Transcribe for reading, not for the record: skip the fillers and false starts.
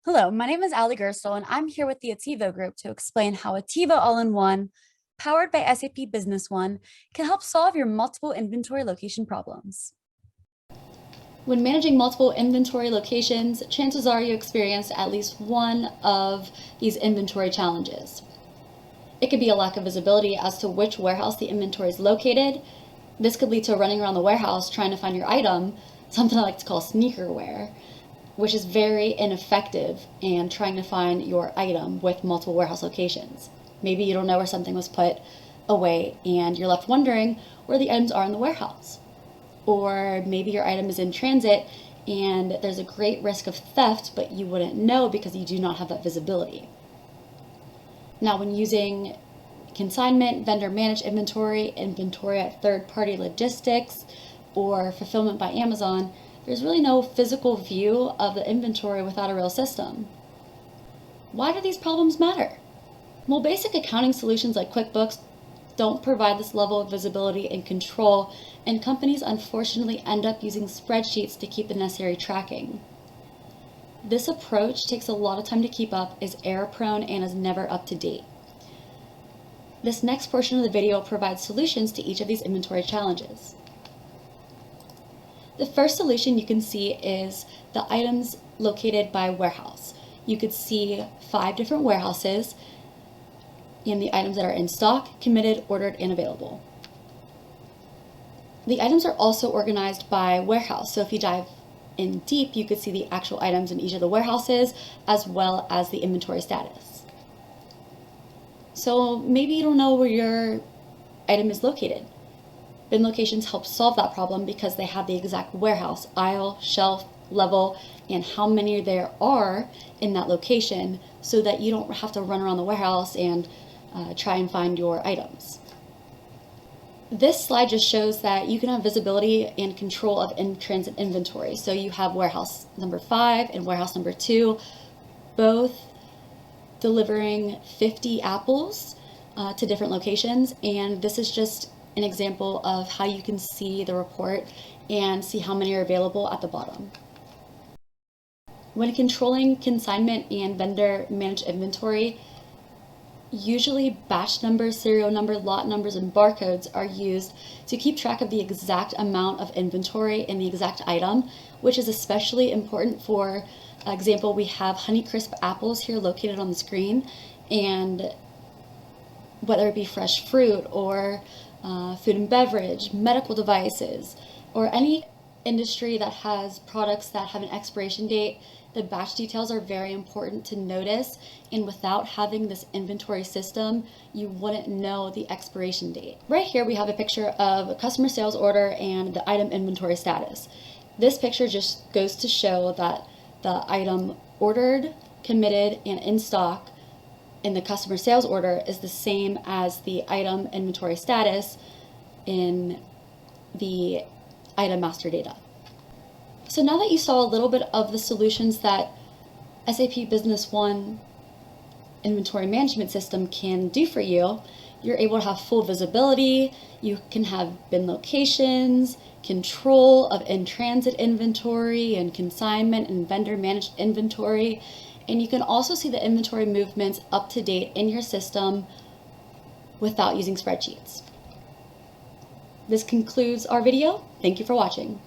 Hello, my name is Ali Gerstel, and I'm here with the Attivo Group to explain how Attivo All-in-One, powered by SAP Business One, can help solve your multiple inventory location problems. When managing multiple inventory locations, chances are you experienced at least one of these inventory challenges. It could be a lack of visibility as to which warehouse the inventory is located. This could lead to running around the warehouse trying to find your item, something I like to call sneaker wear, which is very ineffective in trying to find your item with multiple warehouse locations. Maybe you don't know where something was put away and you're left wondering where the items are in the warehouse. Or maybe your item is in transit and there's a great risk of theft, but you wouldn't know because you do not have that visibility. Now, when using consignment, vendor managed inventory, inventory at third-party logistics, or fulfillment by Amazon, there's really no physical view of the inventory without a real system. Why do these problems matter? Well, basic accounting solutions like QuickBooks don't provide this level of visibility and control, and companies unfortunately end up using spreadsheets to keep the necessary tracking. This approach takes a lot of time to keep up, is error-prone, and is never up to date. This next portion of the video provides solutions to each of these inventory challenges. The first solution you can see is the items located by warehouse. You could see 5 different warehouses and the items that are in stock, committed, ordered, and available. The items are also organized by warehouse. So if you dive in deep, you could see the actual items in each of the warehouses as well as the inventory status. So maybe you don't know where your item is located. Bin locations help solve that problem because they have the exact warehouse, aisle, shelf, level, and how many there are in that location so that you don't have to run around the warehouse and try and find your items. This slide just shows that you can have visibility and control of in-transit inventory. So you have warehouse number 5 and warehouse number 2, both delivering 50 apples to different locations, and this is just an example of how you can see the report and see how many are available at the bottom. When controlling consignment and vendor managed inventory, usually batch numbers, serial number, lot numbers, and barcodes are used to keep track of the exact amount of inventory in the exact item, which is especially important. For example, we have Honeycrisp apples here located on the screen, and whether it be fresh fruit or food and beverage, medical devices, or any industry that has products that have an expiration date, the batch details are very important to notice, and without having this inventory system, you wouldn't know the expiration date. Right here we have a picture of a customer sales order and the item inventory status. This picture just goes to show that the item ordered, committed, and in stock in the customer sales order is the same as the item inventory status in the item master data. So now that you saw a little bit of the solutions that SAP Business One inventory management system can do for you, you're able to have full visibility. You can have bin locations, control of in-transit inventory and consignment and vendor managed inventory. And you can also see the inventory movements up to date in your system without using spreadsheets. This concludes our video. Thank you for watching.